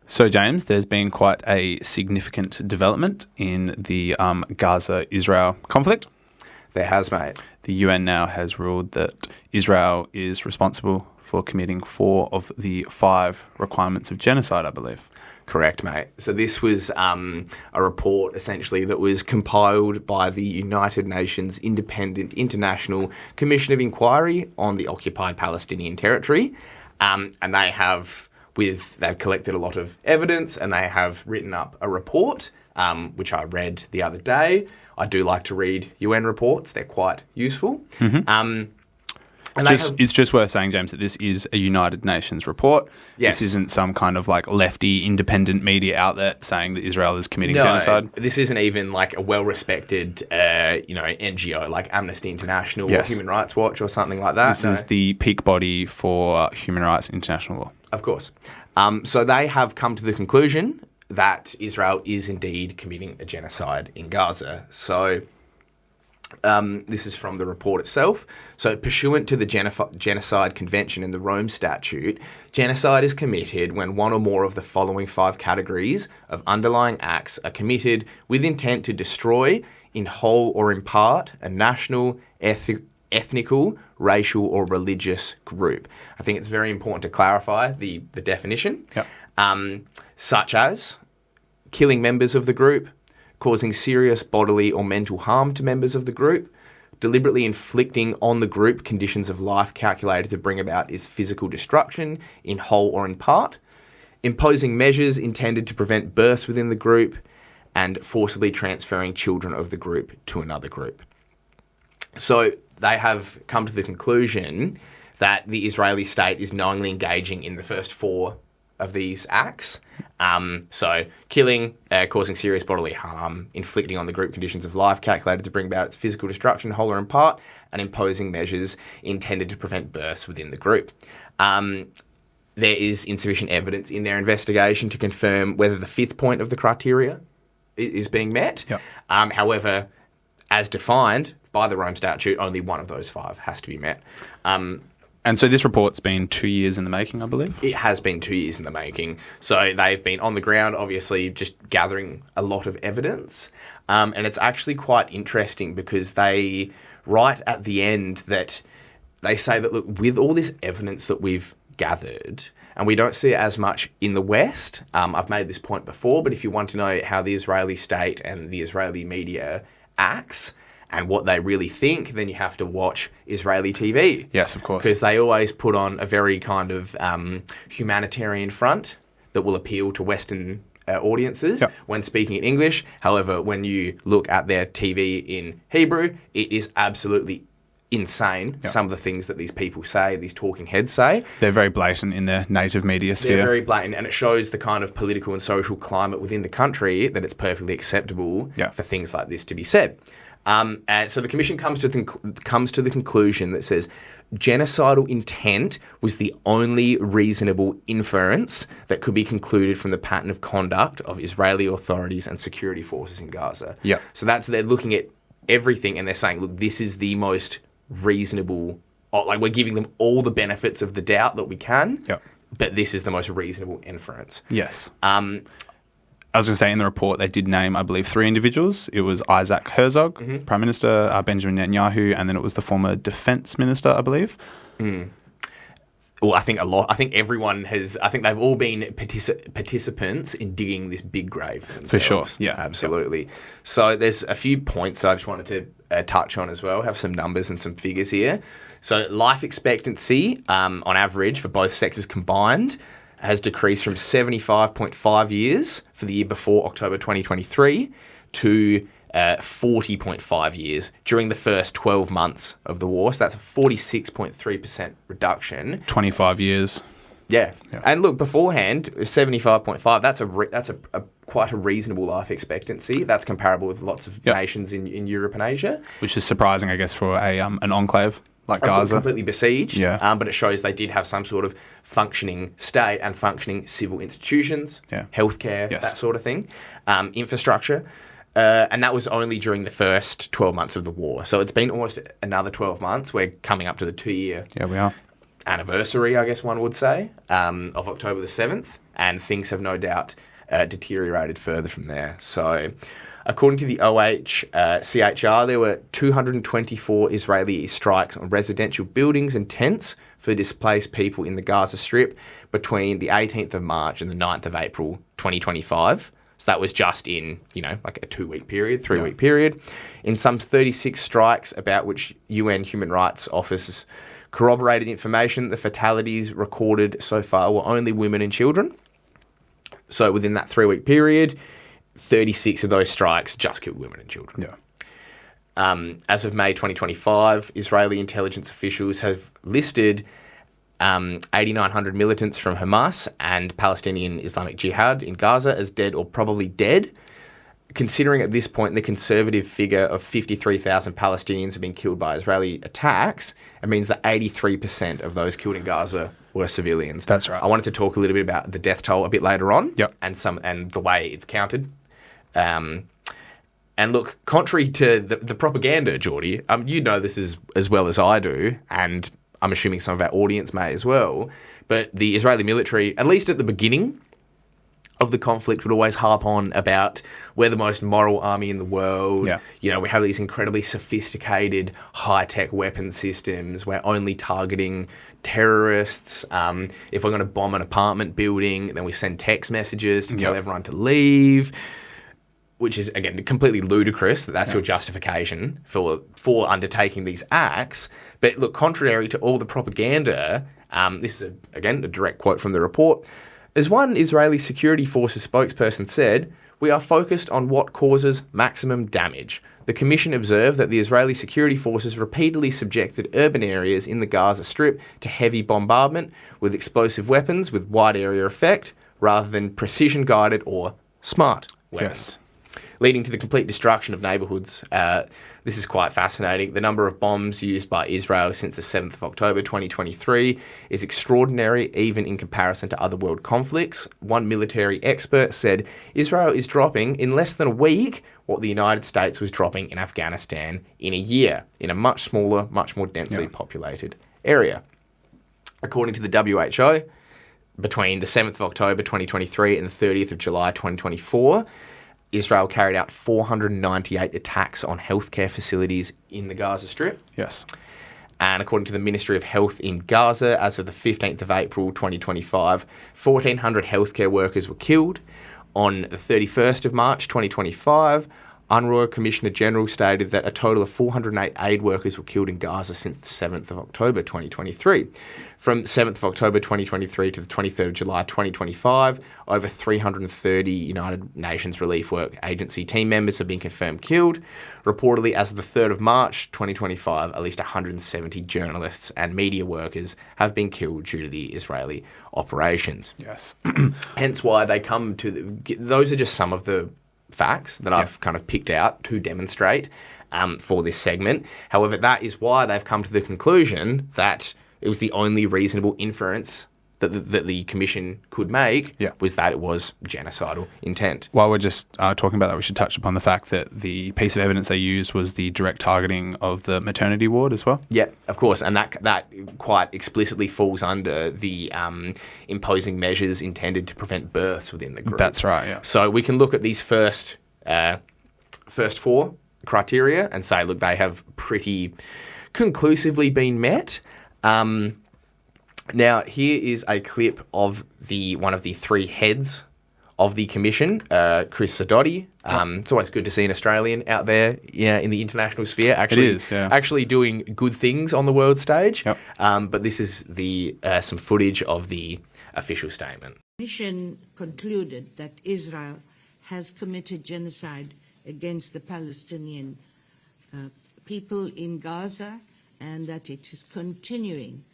So, James, there's been quite a significant development in the Gaza-Israel conflict. There has, mate. The UN now has ruled that Israel is responsible for committing 4 of the 5 requirements of genocide, I believe. Correct, mate. So this was a report, essentially, that was compiled by the United Nations Independent International Commission of Inquiry on the Occupied Palestinian Territory. And they've collected a lot of evidence and they have written up a report, which I read the other day. I do like to read UN reports. They're quite useful. Mm-hmm. It's just worth saying, James, that this is a United Nations report. Yes. This isn't some kind of like lefty independent media outlet saying that Israel is committing genocide. This isn't even like a well-respected NGO like Amnesty International or Human Rights Watch or something like that. This is the peak body for human rights international law. Of course. So they have come to the conclusion that Israel is indeed committing a genocide in Gaza. So this is from the report itself. So pursuant to the Genocide Convention and the Rome Statute, genocide is committed when one or more of the following 5 categories of underlying acts are committed with intent to destroy, in whole or in part, a national, ethnical, racial or religious group. I think it's very important to clarify the definition, such as killing members of the group, causing serious bodily or mental harm to members of the group, deliberately inflicting on the group conditions of life calculated to bring about its physical destruction, in whole or in part, imposing measures intended to prevent births within the group, and forcibly transferring children of the group to another group. So they have come to the conclusion that the Israeli state is knowingly engaging in the first 4 of these acts. So killing, causing serious bodily harm, inflicting on the group conditions of life calculated to bring about its physical destruction, whole or in part, and imposing measures intended to prevent births within the group. There is insufficient evidence in their investigation to confirm whether the 5th point of the criteria is being met. Yep. However, as defined by the Rome Statute, only one of those 5 has to be met. And so this report's been 2 years in the making, I believe? It has been 2 years in the making. So they've been on the ground, obviously, just gathering a lot of evidence. And it's actually quite interesting because they write at the end that they say that, look, with all this evidence that we've gathered, and we don't see it as much in the West. I've made this point before, but if you want to know how the Israeli state and the Israeli media acts and what they really think, then you have to watch Israeli TV. Yes, of course. Because they always put on a very kind of humanitarian front that will appeal to Western audiences when speaking in English. However, when you look at their TV in Hebrew, it is absolutely insane, some of the things that these people say, these talking heads say. They're very blatant in their native media sphere. They're very blatant, and it shows the kind of political and social climate within the country that it's perfectly acceptable for things like this to be said. And so the Commission comes to the conclusion that says genocidal intent was the only reasonable inference that could be concluded from the pattern of conduct of Israeli authorities and security forces in Gaza. Yeah. So they're looking at everything and they're saying, look, this is the most reasonable, like we're giving them all the benefits of the doubt that we can, but this is the most reasonable inference. Yes. I was going to say in the report they did name, I believe, 3 individuals. It was Isaac Herzog, Prime Minister, Benjamin Netanyahu, and then it was the former Defence Minister, I believe. Well, I think everyone has. I think they've all been participants in digging this big grave for themselves. For sure, yeah, absolutely. Yep. So there's a few points that I just wanted to touch on as well. Have some numbers and some figures here. So life expectancy, on average, for both sexes combined, has decreased from 75.5 years for the year before October 2023 to 40.5 years during the first 12 months of the war. So that's a 46.3% reduction. 25 years. Yeah. And look, beforehand, 75.5, that's a quite a reasonable life expectancy. That's comparable with lots of nations in Europe and Asia. Which is surprising, I guess, for an enclave like Gaza. Completely besieged, but it shows they did have some sort of functioning state and functioning civil institutions, healthcare, that sort of thing, infrastructure. And that was only during the first 12 months of the war. So it's been almost another 12 months. We're coming up to the 2-year. Yeah, we are. anniversary, I guess one would say, of October the 7th, and things have no doubt deteriorated further from there. So, according to the OHCHR, there were 224 Israeli strikes on residential buildings and tents for displaced people in the Gaza Strip between the 18th of March and the 9th of April 2025. So that was just in, like a 2-week period, 3-week period. In some 36 strikes about which UN Human Rights Office corroborated information, the fatalities recorded so far were only women and children. So within that 3-week period, 36 of those strikes just killed women and children. Yeah. As of May 2025, Israeli intelligence officials have listed 8,900 militants from Hamas and Palestinian Islamic Jihad in Gaza as dead or probably dead. Considering at this point the conservative figure of 53,000 Palestinians have been killed by Israeli attacks, it means that 83% of those killed in Gaza were civilians. That's right. I wanted to talk a little bit about the death toll a bit later on, Yep. and the way it's counted. And look, contrary to the propaganda, Jordie, you know this as well as I do, and I'm assuming some of our audience may as well, but the Israeli military, at least at the beginning of the conflict, would always harp on about we're the most moral army in the world. Yeah. We have these incredibly sophisticated, high-tech weapon systems. We're only targeting terrorists. If we're going to bomb an apartment building, then we send text messages to tell everyone to leave, which is, again, completely ludicrous that that's your justification for undertaking these acts. But look, contrary to all the propaganda, this is, again, a direct quote from the report. As one Israeli security forces spokesperson said, "We are focused on what causes maximum damage." The commission observed that the Israeli security forces repeatedly subjected urban areas in the Gaza Strip to heavy bombardment with explosive weapons with wide area effect rather than precision-guided or smart weapons. Leading to the complete destruction of neighbourhoods. This is quite fascinating. The number of bombs used by Israel since the 7th of October 2023 is extraordinary, even in comparison to other world conflicts. One military expert said Israel is dropping in less than a week what the United States was dropping in Afghanistan in a year, in a much smaller, much more densely populated area. According to the WHO, between the 7th of October 2023 and the 30th of July 2024, Israel carried out 498 attacks on healthcare facilities in the Gaza Strip. Yes. And according to the Ministry of Health in Gaza, as of the 15th of April 2025, 1,400 healthcare workers were killed. On the 31st of March 2025, UNRWA Commissioner General stated that a total of 408 aid workers were killed in Gaza since the 7th of October 2023. From 7th of October 2023 to the 23rd of July 2025, over 330 United Nations Relief Work Agency team members have been confirmed killed. Reportedly, as of the 3rd of March 2025, at least 170 journalists and media workers have been killed due to the Israeli operations. Yes. Hence why they come to... those are just some of the facts that I've kind of picked out to demonstrate for this segment. However, that is why they've come to the conclusion that it was the only reasonable inference that the commission could make was that it was genocidal intent. While we're just talking about that, we should touch upon the fact that the piece of evidence they used was the direct targeting of the maternity ward as well. Yeah, of course, and that quite explicitly falls under the imposing measures intended to prevent births within the group. That's right, yeah. So we can look at these first 4 criteria and say, look, they have pretty conclusively been met. Now, here is a clip of one of the 3 heads of the commission, Chris Jordie. It's always good to see an Australian out there in the international sphere actually doing good things on the world stage. Yep. But this is some footage of the official statement. The commission concluded that Israel has committed genocide against the Palestinian people in Gaza and that it is continuing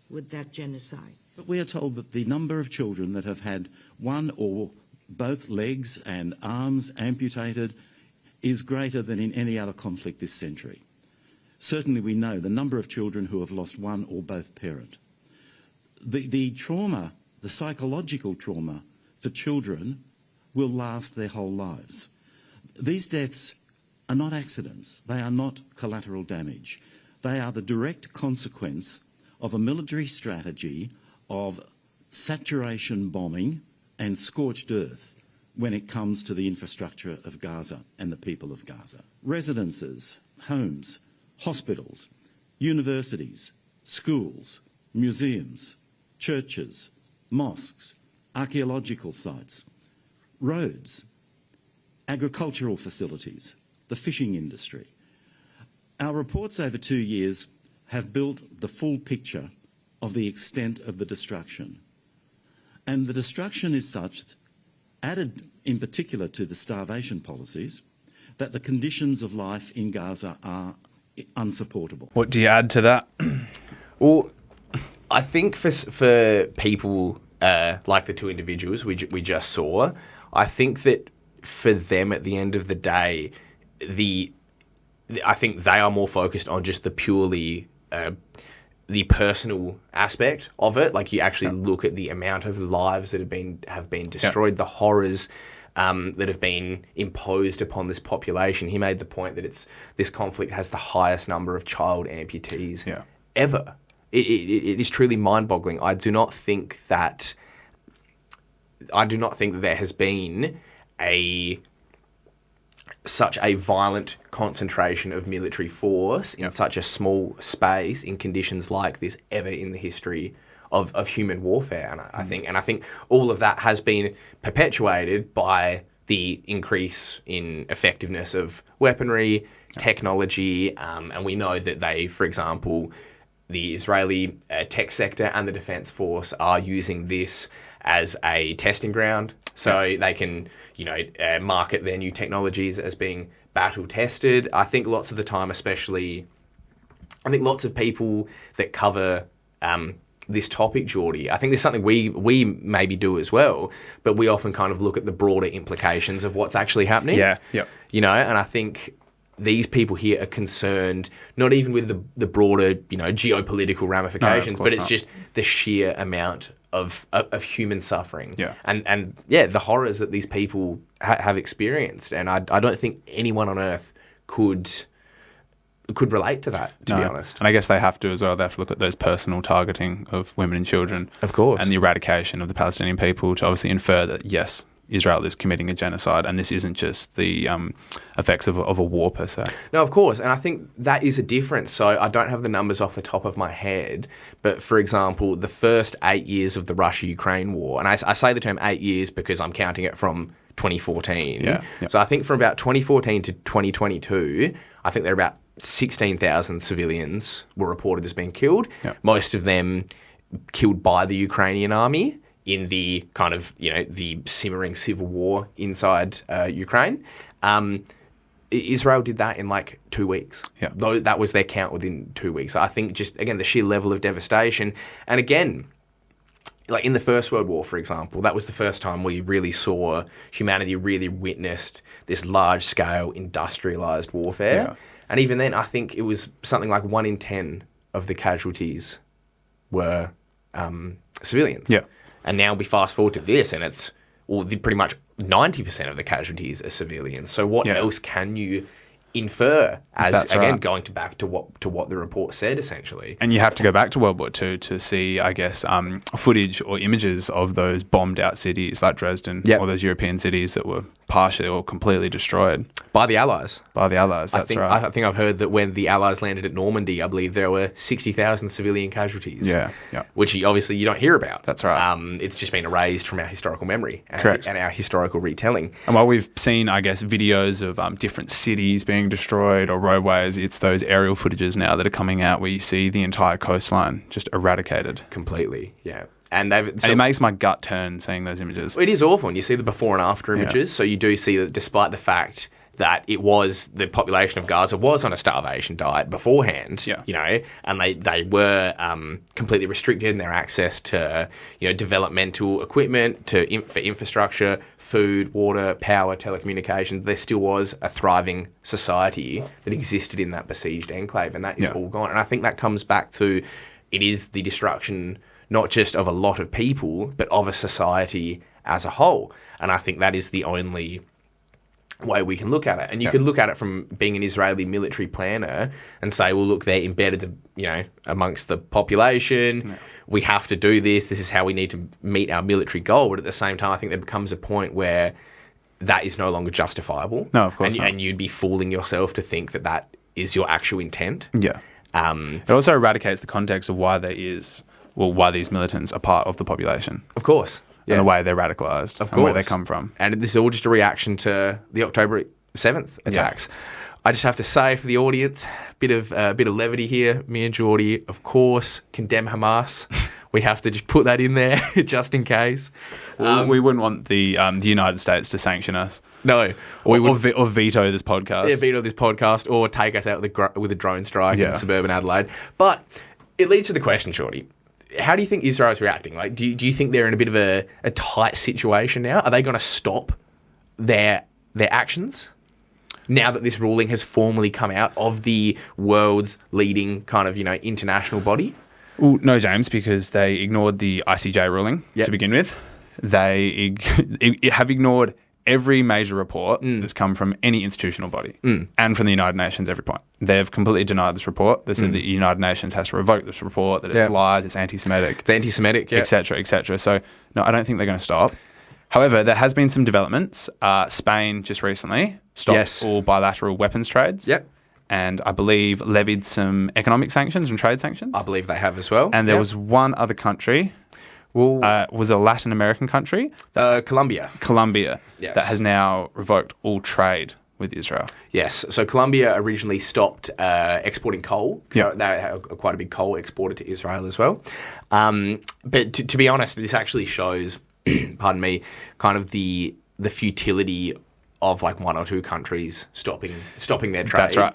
with that genocide. But we are told that the number of children that have had one or both legs and arms amputated is greater than in any other conflict this century. Certainly we know the number of children who have lost one or both parent. The trauma, the psychological trauma for children will last their whole lives. These deaths are not accidents. They are not collateral damage. They are the direct consequence of a military strategy of saturation bombing and scorched earth when it comes to the infrastructure of Gaza and the people of Gaza. Residences, homes, hospitals, universities, schools, museums, churches, mosques, archaeological sites, roads, agricultural facilities, the fishing industry. Our reports over 2 years have built the full picture of the extent of the destruction. And the destruction is such, added in particular to the starvation policies, that the conditions of life in Gaza are unsupportable. What do you add to that? Well, I think for people like the two individuals we just saw, I think that for them at the end of the day, I think they are more focused on just the purely the personal aspect of it. Like, you actually look at the amount of lives that have been destroyed, the horrors that have been imposed upon this population. He made the point that this conflict has the highest number of child amputees ever. It is truly mind-boggling. I do not think that there has been such a violent concentration of military force in such a small space in conditions like this ever in the history of human warfare. And I think all of that has been perpetuated by the increase in effectiveness of weaponry, technology, and we know that they, for example, the Israeli tech sector and the defence force are using this as a testing ground, so they can, market their new technologies as being battle tested. I think lots of the time, lots of people that cover this topic, Jordie, I think there's something we maybe do as well, but we often kind of look at the broader implications of what's actually happening. And I think these people here are concerned not even with the broader, geopolitical ramifications, but it's just the sheer amount of human suffering. And the horrors that these people have experienced. And I don't think anyone on earth could relate to that, to be honest. And I guess they have to as well. They have to look at those personal targeting of women and children. Of course. And the eradication of the Palestinian people to obviously infer that, yes, Israel is committing a genocide, and this isn't just the effects of a war per se. No, of course, and I think that is a difference. So I don't have the numbers off the top of my head, but for example, the first 8 years of the Russia-Ukraine war, and I say the term 8 years because I'm counting it from 2014. So I think from about 2014 to 2022, I think there are about 16,000 civilians were reported as being killed, most of them killed by the Ukrainian army in the kind of, the simmering civil war inside Ukraine. Israel did that in like 2 weeks. Though that was their count within 2 weeks. I think just, again, the sheer level of devastation. And again, like in the First World War, for example, that was the first time we really saw humanity really witnessed this large-scale industrialised warfare. And even then, I think it was something like 1 in 10 of the casualties were civilians. And now we fast forward to this, and it's pretty much 90% of the casualties are civilians. So what else can you infer as, going back to what the report said, essentially? And you have to go back to World War II to see, I guess, footage or images of those bombed out cities like Dresden or those European cities that were partially or completely destroyed. By the Allies. That's right. I think I've heard that when the Allies landed at Normandy, I believe there were 60,000 civilian casualties. Which obviously you don't hear about. That's right. It's just been erased from our historical memory and our historical retelling. And while we've seen, I guess, videos of different cities being destroyed or roadways, it's those aerial footages now that are coming out where you see the entire coastline just eradicated. Completely, And it makes my gut turn seeing those images. It is awful. And you see the before and after images. So you do see that despite the fact that the population of Gaza was on a starvation diet beforehand, and they were completely restricted in their access to, developmental equipment, for infrastructure, food, water, power, telecommunications. There still was a thriving society that existed in that besieged enclave, and that is all gone. And I think that comes back to, it is the destruction not just of a lot of people, but of a society as a whole. And I think that is the only way we can look at it. And you can look at it from being an Israeli military planner and say, well, look, they're embedded, amongst the population. Yeah. We have to do this. This is how we need to meet our military goal. But at the same time, I think there becomes a point where that is no longer justifiable. No, of course not. And you'd be fooling yourself to think that that is your actual intent. Yeah. It also eradicates the context of why these militants are part of the population. Of course. Yeah. And the way they're radicalised. And where they come from. And this is all just a reaction to the October 7th attacks. Yeah. I just have to say for the audience, bit of levity here. Me and Jordie, of course, condemn Hamas. We have to just put that in there just in case. We wouldn't want the United States to sanction us. No. Or veto this podcast. Yeah, veto this podcast or take us out with a drone strike in suburban Adelaide. But it leads to the question, Jordie. How do you think Israel's reacting? Like, do you think they're in a bit of a tight situation now? Are they going to stop their actions now that this ruling has formally come out of the world's leading kind of, international body? Well, no, James, because they ignored the ICJ ruling to begin with. They have ignored every major report that's come from any institutional body and from the United Nations every point. They've completely denied this report. They said the United Nations has to revoke this report, that it's lies, it's anti-Semitic. It's anti-Semitic, et cetera, et cetera. So, no, I don't think they're going to stop. However, there has been some developments. Spain just recently stopped all bilateral weapons trades. Yep. And I believe levied some economic sanctions and trade sanctions. I believe they have as well. And there was one other country, was a Latin American country. Colombia. Yes. That has now revoked all trade with Israel. Yes. So Colombia originally stopped exporting coal. So they have quite a big coal exporter to Israel as well. But to be honest, this actually shows, pardon me, kind of the futility of like one or two countries stopping their trade. That's right.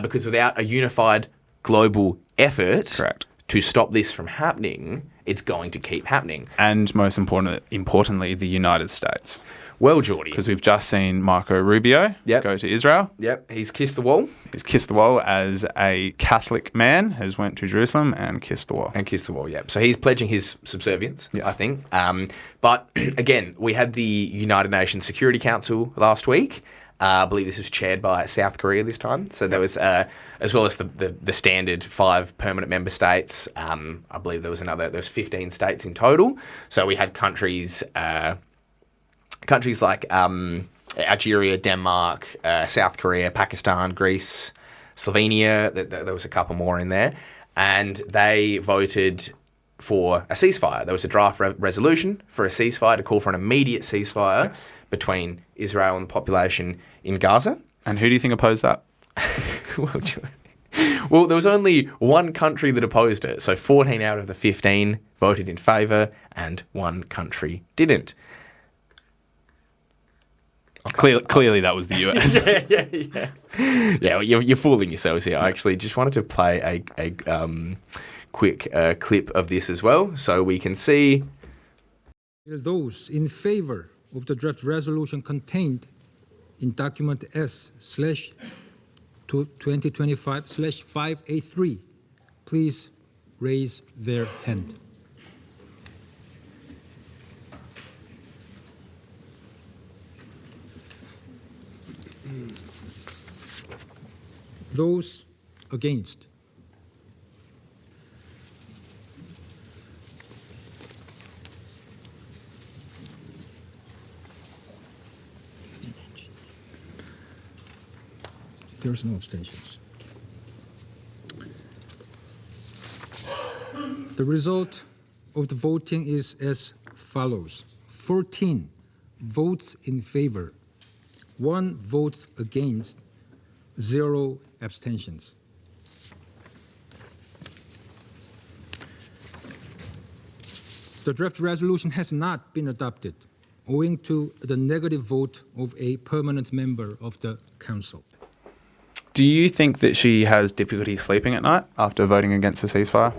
Because without a unified global effort Correct. to stop this from happening, it's going to keep happening. And most importantly, the United States. Well, Jordie. Because we've just seen Marco Rubio go to Israel. Yep, he's kissed the wall. He's kissed the wall as a Catholic man, has went to Jerusalem and kissed the wall. Yep. So he's pledging his subservience, I think. But again, we had the United Nations Security Council last week. I believe this was chaired by South Korea this time. So there was, as well as the standard 5 permanent member states, I believe there was 15 states in total. So we had countries like Algeria, Denmark, South Korea, Pakistan, Greece, Slovenia. There was a couple more in there. And they voted for a ceasefire. There was a draft resolution for a ceasefire to call for an immediate ceasefire between Israel and the population in Gaza. And who do you think opposed that? Well, there was only one country that opposed it. So 14 out of the 15 voted in favour and one country didn't. Clearly, that was the US. Yeah, you're fooling yourselves here. I actually just wanted to play a quick clip of this as well, so we can see. Those in favor of the draft resolution contained in document S/2025/583, please raise their hand. Those against? Abstentions. There's no abstentions. The result of the voting is as follows: 14 votes in favor, 1 votes against, 0 abstentions. The draft resolution has not been adopted, owing to the negative vote of a permanent member of the Council. Do you think that she has difficulty sleeping at night after voting against the ceasefire?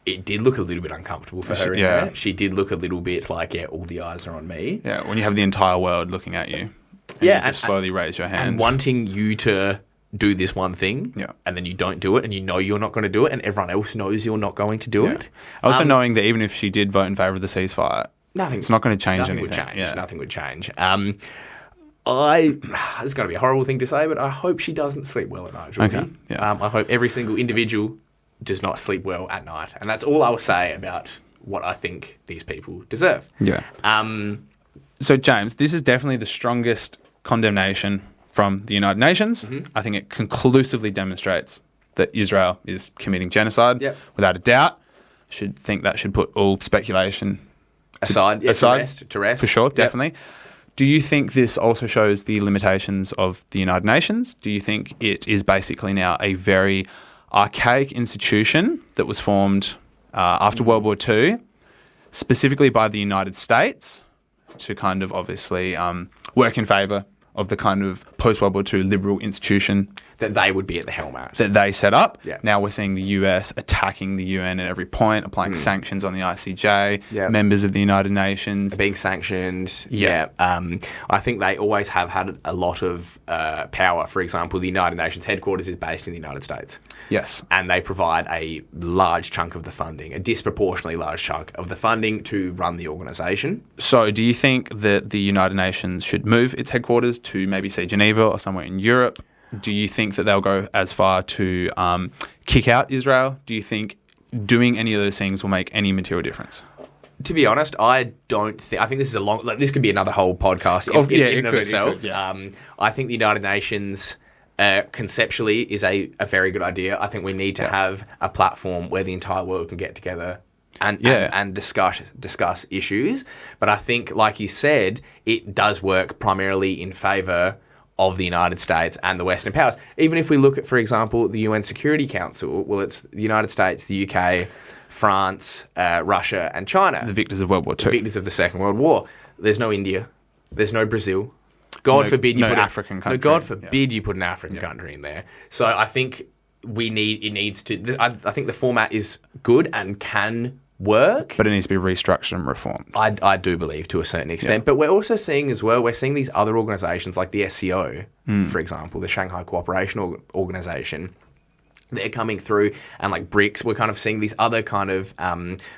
It did look a little bit uncomfortable for her in there. She did look a little bit like, all the eyes are on me. Yeah, when you have the entire world looking at you. And you just slowly raise your hand. And wanting you to do this one thing, and then you don't do it, and you know you're not going to do it, and everyone else knows you're not going to do it. Also knowing that even if she did vote in favour of the ceasefire, it's not going to change anything. Nothing would change. It's going to be a horrible thing to say, but I hope she doesn't sleep well at night, Jordie. Okay, yeah. I hope every single individual does not sleep well at night. And that's all I will say about what I think these people deserve. Yeah. So, James, this is definitely the strongest condemnation from the United Nations. I think it conclusively demonstrates that Israel is committing genocide. Yep. Without a doubt. Should think that should put all speculation aside. To rest. For sure, definitely. Yep. Do you think this also shows the limitations of the United Nations? Do you think it is basically now a very archaic institution that was formed after World War II, specifically by the United States, to kind of obviously work in favour of the kind of post-World War II liberal institution that they would be at the helm at. That they set up. Yeah. Now we're seeing the US attacking the UN at every point, applying sanctions on the ICJ, members of the United Nations. Being sanctioned. Yeah. I think they always have had a lot of power. For example, the United Nations headquarters is based in the United States. Yes. And they provide a large chunk of the funding, a disproportionately large chunk of the funding to run the organisation. So do you think that the United Nations should move its headquarters to maybe, say, Geneva or somewhere in Europe? Do you think that they'll go as far to kick out Israel? Do you think doing any of those things will make any material difference? To be honest, I don't think. I think this is a long. Like, this could be another whole podcast in of itself. I think the United Nations conceptually is a very good idea. I think we need to have a platform where the entire world can get together and discuss issues. But I think, like you said, it does work primarily in favour of the United States and the Western powers. Even if we look at, for example, the UN Security Council, well, it's the United States, the UK, France, Russia, and China. The victors of World War II. The victors of the Second World War. There's no India. There's no Brazil. God forbid you put African country. God forbid you put an African country in there. So I think I think the format is good and can work. But it needs to be restructured and reformed. I do believe to a certain extent. But we're also seeing as well, we're seeing these other organisations like the SCO, for example, the Shanghai Cooperation Organisation. They're coming through, and like BRICS, we're kind of seeing these other kind of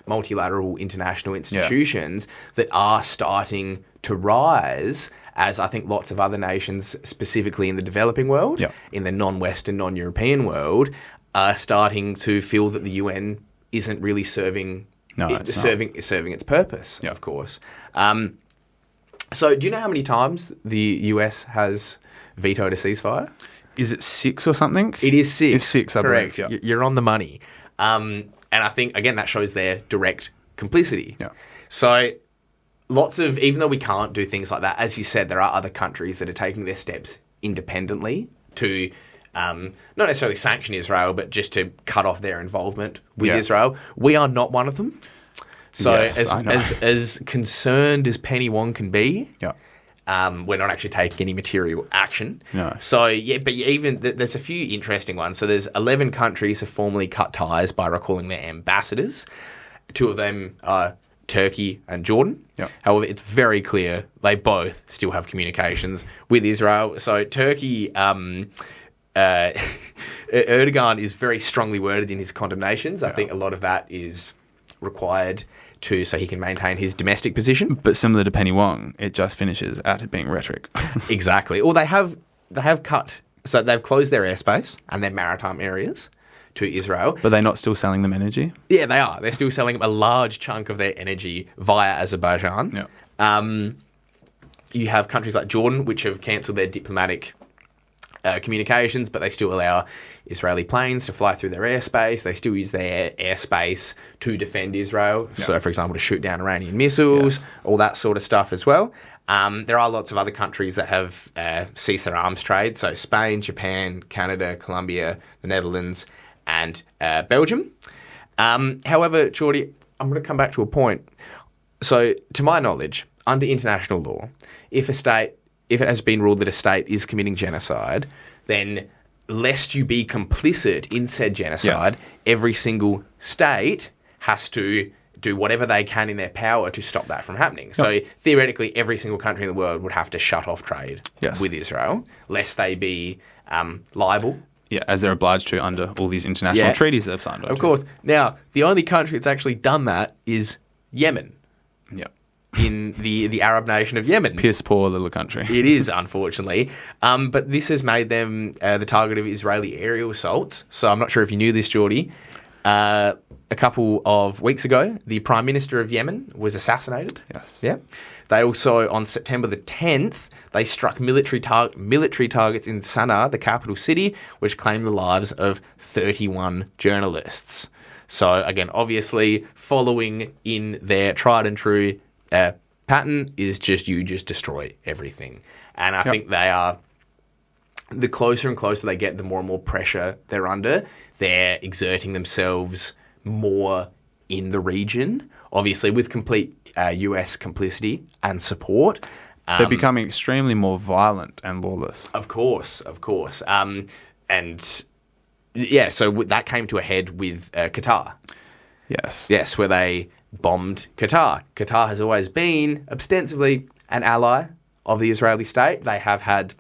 multilateral international institutions that are starting to rise, as I think lots of other nations, specifically in the developing world, in the non-Western, non-European world, are starting to feel that the UN isn't really serving its purpose, of course. So do you know how many times the US has vetoed a ceasefire? Is it 6 or something? It is 6. It's 6, I correct. believe. Yeah. You're on the money. And I think, again, that shows their direct complicity. Yeah. So even though we can't do things like that, as you said, there are other countries that are taking their steps independently to not necessarily sanction Israel, but just to cut off their involvement with Israel. We are not one of them. So as concerned as Penny Wong can be, we're not actually taking any material action. No. So, but even there's a few interesting ones. So there's 11 countries have formally cut ties by recalling their ambassadors. 2 of them are Turkey and Jordan. Yep. However, it's very clear they both still have communications with Israel. So Turkey, Erdogan is very strongly worded in his condemnations. I think a lot of that is required so he can maintain his domestic position. But similar to Penny Wong, it just finishes at it being rhetoric. Exactly. Or they have cut, so they've closed their airspace and their maritime areas to Israel. But they're not still selling them energy? Yeah, they are. They're still selling them a large chunk of their energy via Azerbaijan. Yeah. You have countries like Jordan, which have cancelled their diplomatic communications, but they still allow Israeli planes to fly through their airspace. They still use their airspace to defend Israel. Yeah. So, for example, to shoot down Iranian missiles, all that sort of stuff as well. There are lots of other countries that have ceased their arms trade. So Spain, Japan, Canada, Colombia, the Netherlands, and Belgium. However, Jordie, I'm going to come back to a point. So, to my knowledge, under international law, if it has been ruled that a state is committing genocide, then lest you be complicit in said genocide, every single state has to do whatever they can in their power to stop that from happening. So theoretically, every single country in the world would have to shut off trade with Israel, lest they be liable. Yeah, as they're obliged to under all these international treaties they've signed on to. Of course. Now, the only country that's actually done that is Yemen. Yeah. in the Arab nation of Yemen. Piss poor little country. It is, unfortunately. But this has made them the target of Israeli aerial assaults. So I'm not sure if you knew this, Jordie. A couple of weeks ago, the Prime Minister of Yemen was assassinated. Yes. Yeah. They also, on September the 10th, they struck military targets in Sana'a, the capital city, which claimed the lives of 31 journalists. So, again, obviously, following in their tried and true pattern is just destroy everything. And I think they are, the closer and closer they get, the more and more pressure they're under. They're exerting themselves more in the region, obviously with complete US complicity and support. They're becoming extremely more violent and lawless. Of course. And yeah, so that came to a head with Qatar. Yes. Yes, where they bombed Qatar. Qatar has always been ostensibly an ally of the Israeli state. They have had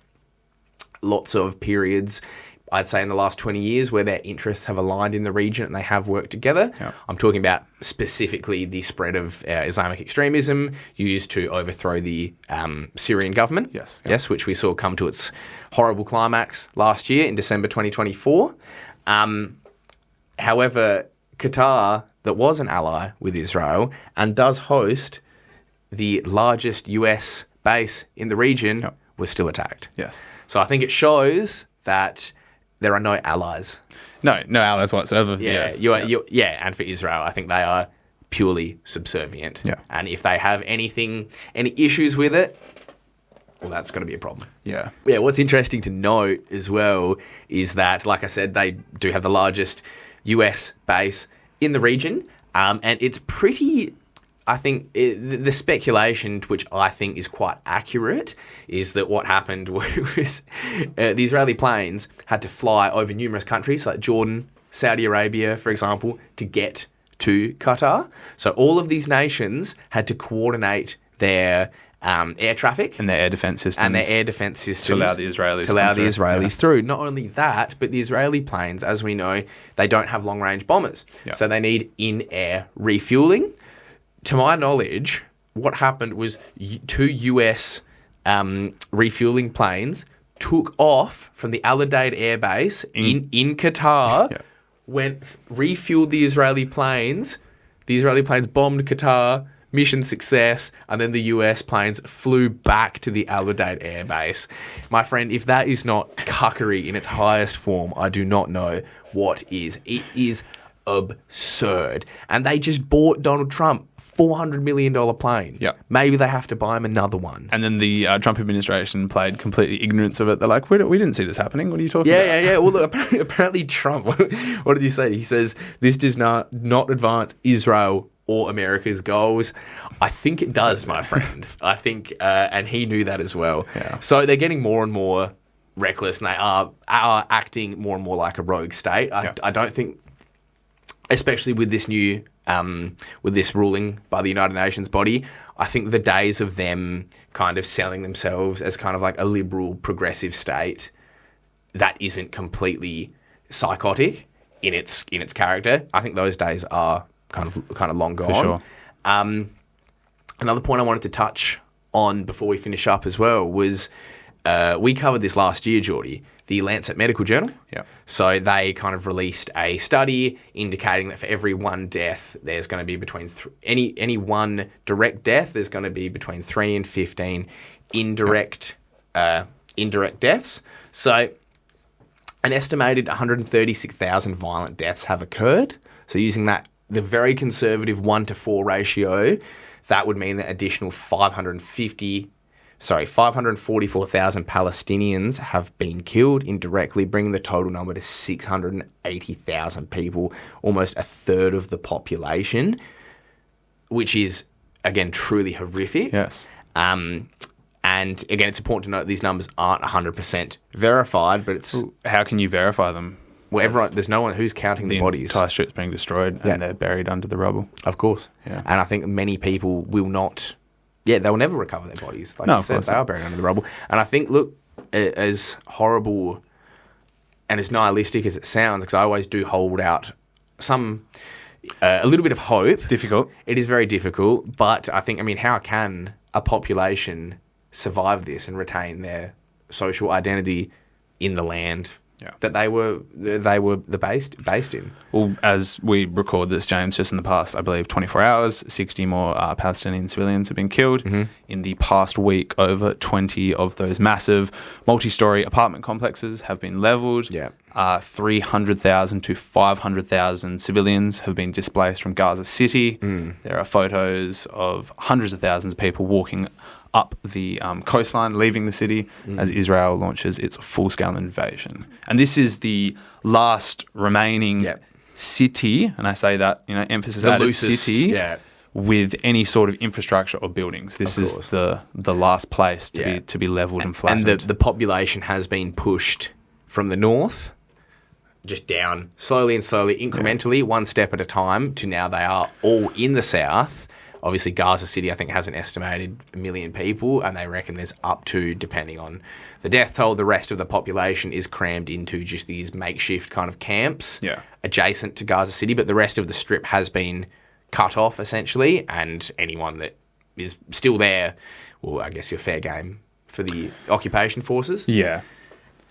lots of periods, I'd say in the last 20 years, where their interests have aligned in the region and they have worked together. Yeah. I'm talking about specifically the spread of Islamic extremism used to overthrow the Syrian government. Yes. Yes, which we saw come to its horrible climax last year in December 2024. However, Qatar, that was an ally with Israel and does host the largest US base in the region, was still attacked. Yes. So I think it shows that there are no allies. No allies whatsoever. Yeah, Yes. and for Israel, I think they are purely subservient. Yeah. And if they have any issues with it, well, that's going to be a problem. Yeah. Yeah, what's interesting to note as well is that, like I said, they do have the largest US base in the region, and it's pretty... I think the speculation, which I think is quite accurate, is that what happened was the Israeli planes had to fly over numerous countries like Jordan, Saudi Arabia, for example, to get to Qatar. So all of these nations had to coordinate their air traffic And their air defense systems. to allow the Israelis through. Not only that, but the Israeli planes, as we know, they don't have long-range bombers. Yeah. So they need in-air refueling. To my knowledge, what happened was two US refueling planes took off from the Al Udeid Air Base in Qatar, went refueled the Israeli planes. The Israeli planes bombed Qatar, mission success, and then the US planes flew back to the Al Udeid Air Base. My friend, if that is not cuckery in its highest form, I do not know what is. It is absurd. And they just bought Donald Trump $400 million plane. Yeah. Maybe they have to buy him another one. And then the Trump administration played completely ignorance of it. They're like, we didn't see this happening. What are you talking about? Yeah. Well, look, apparently Trump, what did he say? He says, this does not advance Israel or America's goals. I think it does, my friend. I think, and he knew that as well. Yeah. So they're getting more and more reckless, and they are acting more and more like a rogue state. I don't think, especially with this new, with this ruling by the United Nations body, I think the days of them kind of selling themselves as kind of like a liberal, progressive state that isn't completely psychotic in its character, I think those days are kind of long gone. For sure. Another point I wanted to touch on before we finish up as well was we covered this last year, Jordie, the Lancet Medical Journal. Yeah. So they kind of released a study indicating that for every one death, there's going to be between any one direct death, there's going to be between 3 and 15 indirect deaths. So an estimated 136,000 violent deaths have occurred. So using the very conservative 1-to-4 ratio, that would mean that additional 544,000 Palestinians have been killed indirectly, bringing the total number to 680,000 people, almost a third of the population, which is, again, truly horrific. Yes. And again, it's important to note these numbers aren't 100% verified, but it's... How can you verify them? Well, there's no one who's counting the bodies. The entire strip's being destroyed and they're buried under the rubble. Of course. Yeah. And I think many people will not... Yeah, they'll never recover their bodies. Like you said, they are buried under the rubble. And I think, look, as horrible and as nihilistic as it sounds, because I always do hold out some a little bit of hope. It's difficult. It is very difficult, but I think, how can a population survive this and retain their social identity in the land that they were based in? Well, as we record this, James, just in the past, I believe, 24 hours, 60 more Palestinian civilians have been killed. In the past week, over 20 of those massive multi-storey apartment complexes have been levelled. 300,000 to 500,000 civilians have been displaced from Gaza City. There are photos of hundreds of thousands of people walking up the coastline, leaving the city as Israel launches its full-scale invasion. And this is the last remaining city, and I say that, emphasis the added, loosest, city with any sort of infrastructure or buildings. This is the last place to be levelled and flattened. And the population has been pushed from the north, just down slowly, incrementally, one step at a time, to now they are all in the south. Obviously, Gaza City, I think, has an estimated 1 million people, and they reckon there's up to, depending on the death toll, the rest of the population is crammed into just these makeshift kind of camps adjacent to Gaza City, but the rest of the strip has been cut off, essentially, and anyone that is still there, well, I guess you're fair game for the occupation forces. Yeah.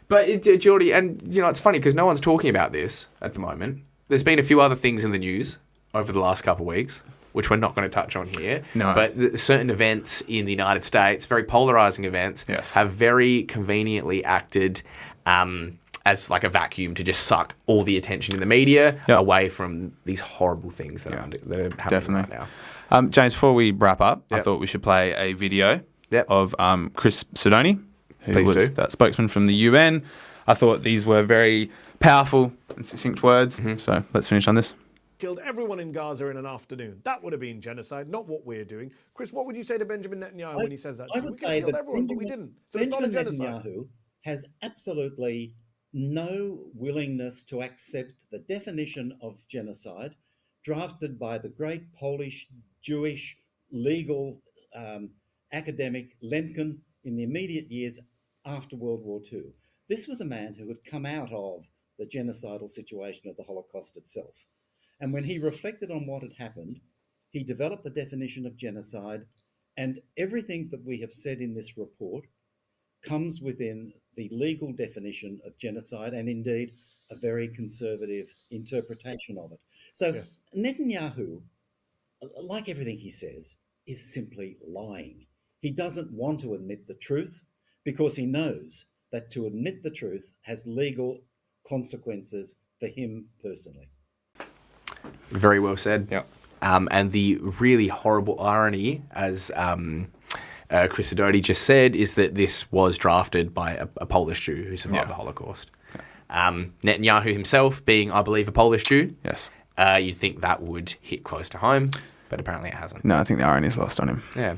But, Jordie, and, it's funny because no one's talking about this at the moment. There's been a few other things in the news over the last couple of weeks, which we're not going to touch on here. No. But certain events in the United States, very polarising events, have very conveniently acted as like a vacuum to just suck all the attention in the media away from these horrible things that are happening right now. James, before we wrap up, I thought we should play a video of Chris Sidoni, who was that spokesman from the UN. I thought these were very powerful and succinct words, so let's finish on this. Killed everyone in Gaza in an afternoon. That would have been genocide, not what we're doing. Chris, what would you say to Benjamin Netanyahu when he says that? I would say that everyone, but we didn't. So it's not a genocide. Netanyahu has absolutely no willingness to accept the definition of genocide drafted by the great Polish Jewish legal academic Lemkin in the immediate years after World War II. This was a man who had come out of the genocidal situation of the Holocaust itself. And when he reflected on what had happened, he developed the definition of genocide, and everything that we have said in this report comes within the legal definition of genocide, and indeed a very conservative interpretation of it. So Netanyahu, like everything he says, is simply lying. He doesn't want to admit the truth because he knows that to admit the truth has legal consequences for him personally. Very well said. Yep. And the really horrible irony, as Chris Sidoni just said, is that this was drafted by a Polish Jew who survived the Holocaust. Netanyahu himself being, I believe, a Polish Jew. Yes. You'd think that would hit close to home, but apparently it hasn't. No, I think the irony is lost on him. Yeah.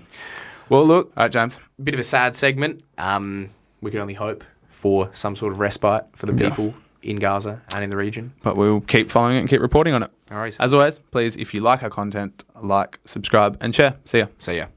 Well, look, all right, James. Bit of a sad segment. We can only hope for some sort of respite for the people in Gaza and in the region. But we'll keep following it and keep reporting on it. All right. As always, please, if you like our content, like, subscribe, and share. See ya. See ya.